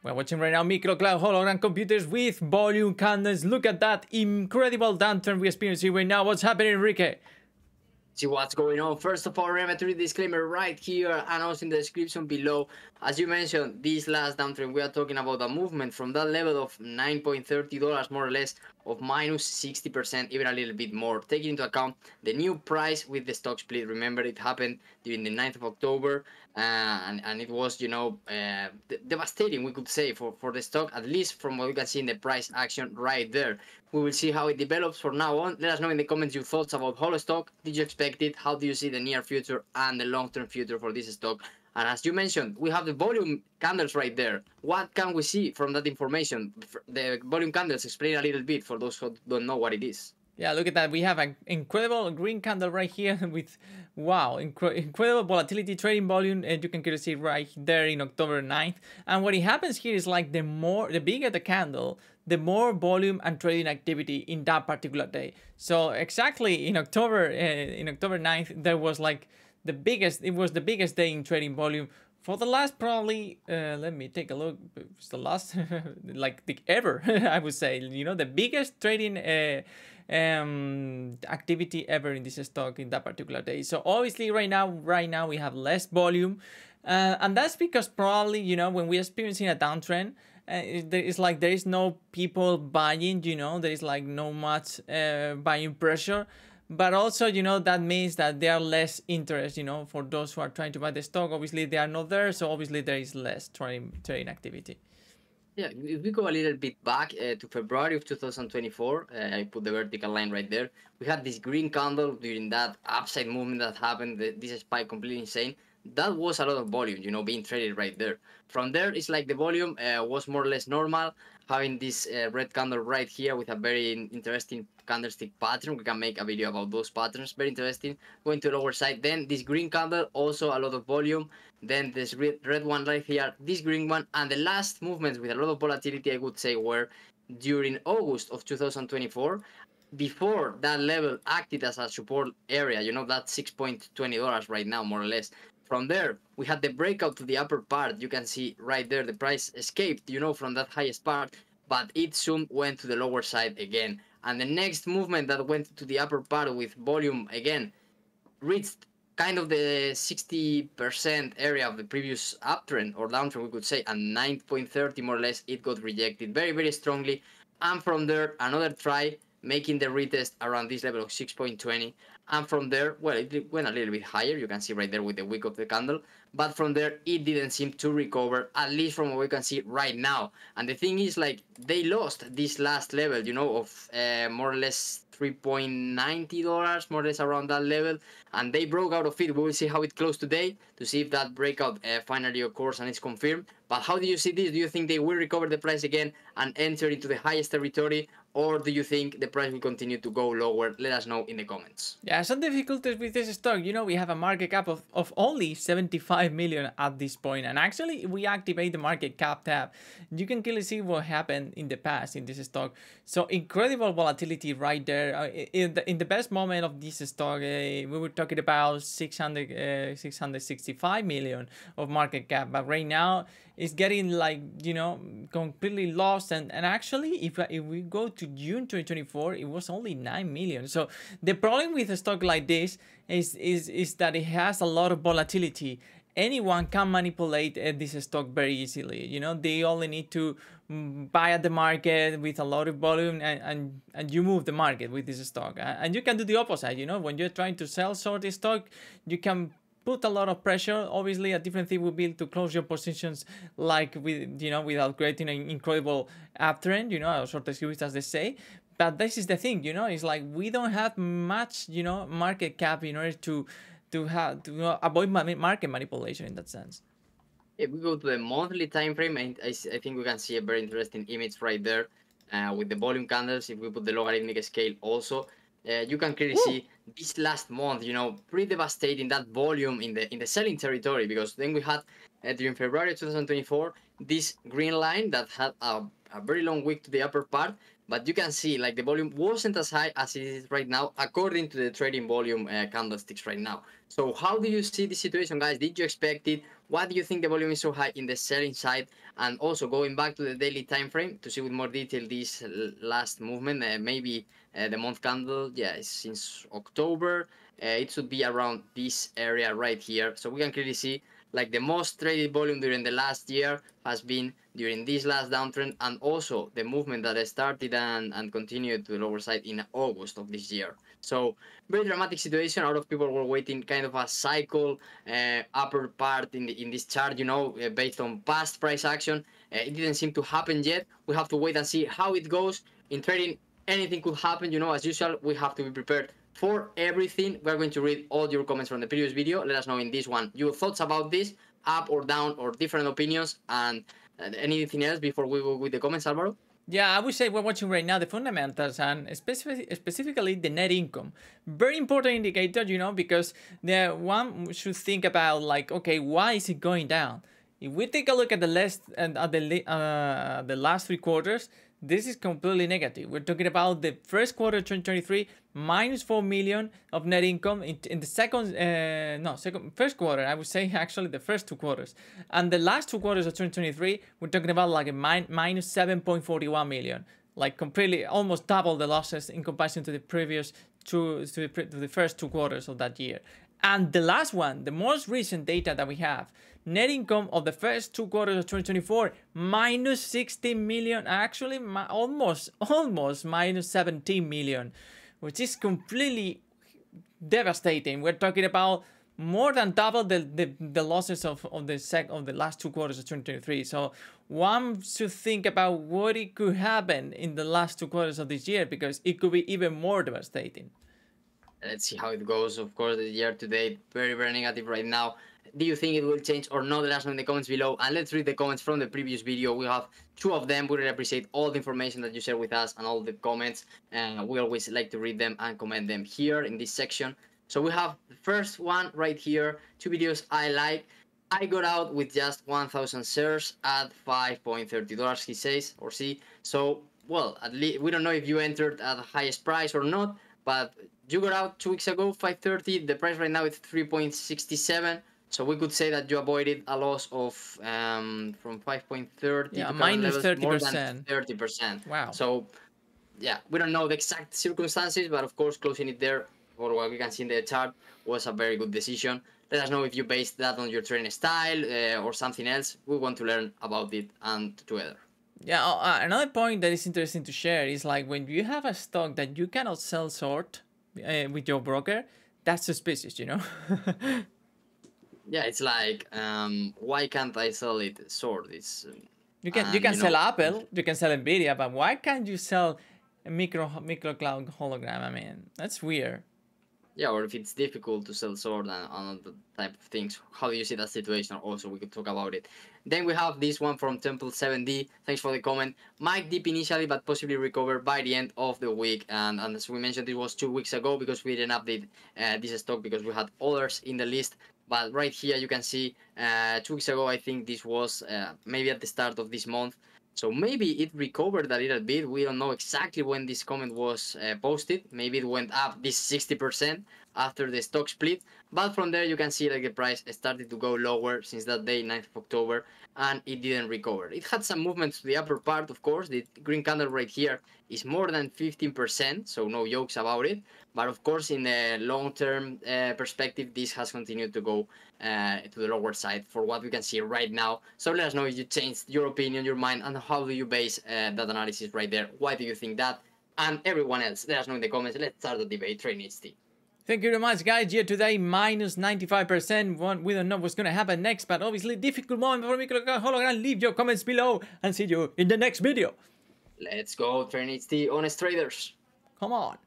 We're watching right now MicroCloud hologram computers with volume candles. Look at that incredible downturn we're experiencing right now. What's happening, Enrique? See what's going on. First of all, remember to read the disclaimer right here and also in the description below. As you mentioned, this last downtrend, we are talking about a movement from that level of $9.30 more or less of minus 60%, even a little bit more. Taking into account the new price with the stock split. Remember, it happened during the 9th of October and it was, devastating, we could say, for the stock, at least from what we can see in the price action right there. We will see how it develops from now on. Let us know in the comments your thoughts about HOLO stock. Did you expect it? How do you see the near future and the long-term future for this stock? And as you mentioned, we have the volume candles right there. What can we see from that information? The volume candles, explain a little bit for those who don't know what it is. Yeah, look at that. We have an incredible green candle right here with, wow, incredible volatility trading volume. And you can clearly see right there in October 9th. And what happens here is like the bigger the candle, the more volume and trading activity in that particular day. So exactly in October 9th, there was like it was the biggest day in trading volume for the last probably, let me take a look, it's the last, ever, I would say, the biggest trading activity ever in this stock in that particular day. So obviously right now we have less volume, and that's because probably, when we're experiencing a downtrend, it's like there is no people buying, there is like no much buying pressure. But also, that means that there are less interest, for those who are trying to buy the stock. Obviously, they are not there, so obviously there is less trading activity. Yeah, if we go a little bit back to February of 2024, I put the vertical line right there. We had this green candle during that upside movement that happened, this spike completely insane. That was a lot of volume, being traded right there. From there, it's like the volume was more or less normal, having this red candle right here with a very interesting candlestick pattern. We can make a video about those patterns, very interesting. Going to the lower side, then this green candle, also a lot of volume. Then this red one right here, this green one, and the last movements with a lot of volatility, I would say, were during August of 2024. Before that level acted as a support area, that's $6.20 right now, more or less. From there, we had the breakout to the upper part. You can see right there the price escaped, from that highest part, but it soon went to the lower side again. And the next movement that went to the upper part with volume again reached kind of the 60% area of the previous uptrend or downtrend, we could say, and 9.30 more or less, it got rejected very, very strongly. And from there, another try, making the retest around this level of 6.20. And from there, well, it went a little bit higher. You can see right there with the wick of the candle. But from there, it didn't seem to recover, at least from what we can see right now. And the thing is, like, they lost this last level, of more or less $3.90, more or less around that level. And they broke out of it. We will see how it closed today to see if that breakout finally occurs and it's confirmed. But how do you see this? Do you think they will recover the price again and enter into the highest territory? Or do you think the price will continue to go lower? Let us know in the comments. Yeah, some difficulties with this stock. We have a market cap of only 75 million at this point. And actually, if we activate the market cap tab, you can clearly see what happened in the past in this stock. So incredible volatility right there. In the best moment of this stock, we were talking about 665 million of market cap. But right now, it's getting like, completely lost. And actually, if we go to June 2024, it was only 9 million. So the problem with a stock like this is that it has a lot of volatility. Anyone can manipulate this stock very easily. They only need to buy at the market with a lot of volume and you move the market with this stock. And you can do the opposite. When you're trying to sell short stock, you can put a lot of pressure. Obviously, a different thing would be to close your positions like without creating an incredible uptrend, a short squeeze, as they say. But this is the thing, it's like we don't have much, market cap in order to avoid market manipulation in that sense. If we go to the monthly time frame, I think we can see a very interesting image right there with the volume candles. If we put the logarithmic scale also, you can clearly see this last month, pretty devastating, that volume in the selling territory, because then we had during February 2024 this green line that had a very long wick to the upper part. but you can see like the volume wasn't as high as it is right now according to the trading volume candlesticks right now. So how do you see the situation, guys? Did you expect it? Why do you think the volume is so high in the selling side? And also going back to the daily time frame to see with more detail this last movement, maybe the month candle, yeah, since October, it should be around this area right here. So we can clearly see like the most traded volume during the last year has been during this last downtrend, and also the movement that started and continued to the lower side in August of this year. So very dramatic situation. A lot of people were waiting kind of a cycle upper part in this chart, you know, based on past price action. It didn't seem to happen yet. We have to wait and see how it goes. In trading, anything could happen, you know, as usual. We have to be prepared for everything. We're going to read all your comments from the previous video. Let us know in this one your thoughts about this, up or down, or different opinions, and anything else before we go with the comments, Alvaro? Yeah, I would say we're watching right now the fundamentals and specifically the net income. Very important indicator, you know, because the one should think about like, okay, why is it going down? If we take a look at the last 3 quarters, this is completely negative. We're talking about the first quarter 2023 minus 4 million of net income in the first quarter. I would say actually the first 2 quarters, and the last 2 quarters of 2023 we're talking about like a minus 7.41 million, like completely almost double the losses in comparison to the previous to the first 2 quarters of that year. And the last one, the most recent data that we have, net income of the first 2 quarters of 2024, minus 16 million, actually almost minus 17 million, which is completely devastating. We're talking about more than double the losses of the last 2 quarters of 2023. So one should think about what it could happen in the last 2 quarters of this year, because it could be even more devastating. Let's see how it goes. Of course, the year to date, very, very negative right now. Do you think it will change or not? Let us know in the comments below. And let's read the comments from the previous video. We have 2 of them. We really appreciate all the information that you share with us and all the comments. And we always like to read them and comment them here in this section. So we have the first one right here. 2 videos I like. I got out with just 1,000 shares at $5.30, he says, or she. So, well, at least we don't know if you entered at the highest price or not, but you got out 2 weeks ago, 5.30. The price right now is 3.67. So we could say that you avoided a loss of from 5.30 yeah, to minus levels, 30%. more than 30%. Wow. So yeah, we don't know the exact circumstances, but of course closing it there, for what we can see in the chart, was a very good decision. Let us know if you based that on your trading style or something else. We want to learn about it and together. Yeah, another point that is interesting to share is like when you have a stock that you cannot sell short with your broker, that's suspicious, you know? Yeah, it's like, why can't I sell it short? It's you can sell Apple, you can sell Nvidia, but why can't you sell a MicroCloud hologram? I mean, that's weird. Yeah, or if it's difficult to sell short and on the type of things, how do you see that situation? Also, we could talk about it. Then we have this one from Temple7D. Thanks for the comment. Might dip initially, but possibly recover by the end of the week. And as we mentioned, it was 2 weeks ago because we didn't update this stock because we had others in the list. But right here, you can see 2 weeks ago, I think this was maybe at the start of this month. So maybe it recovered a little bit. We don't know exactly when this comment was posted. Maybe it went up this 60% after the stock split. But from there, you can see that the price started to go lower since that day, 9th of October, and it didn't recover. It had some movements to the upper part, of course. The green candle right here is more than 15%, so no jokes about it. But of course, in the long-term perspective, this has continued to go to the lower side for what we can see right now. So let us know if you changed your opinion, your mind, and how do you base that analysis right there. Why do you think that? And everyone else, let us know in the comments. Let's start the debate. Train HT. Thank you very much, guys. Year today, minus 95%. We don't know what's going to happen next, but obviously difficult moment for MicroCloud Hologram. Leave your comments below and see you in the next video. Let's go, Train HT, honest traders. Come on.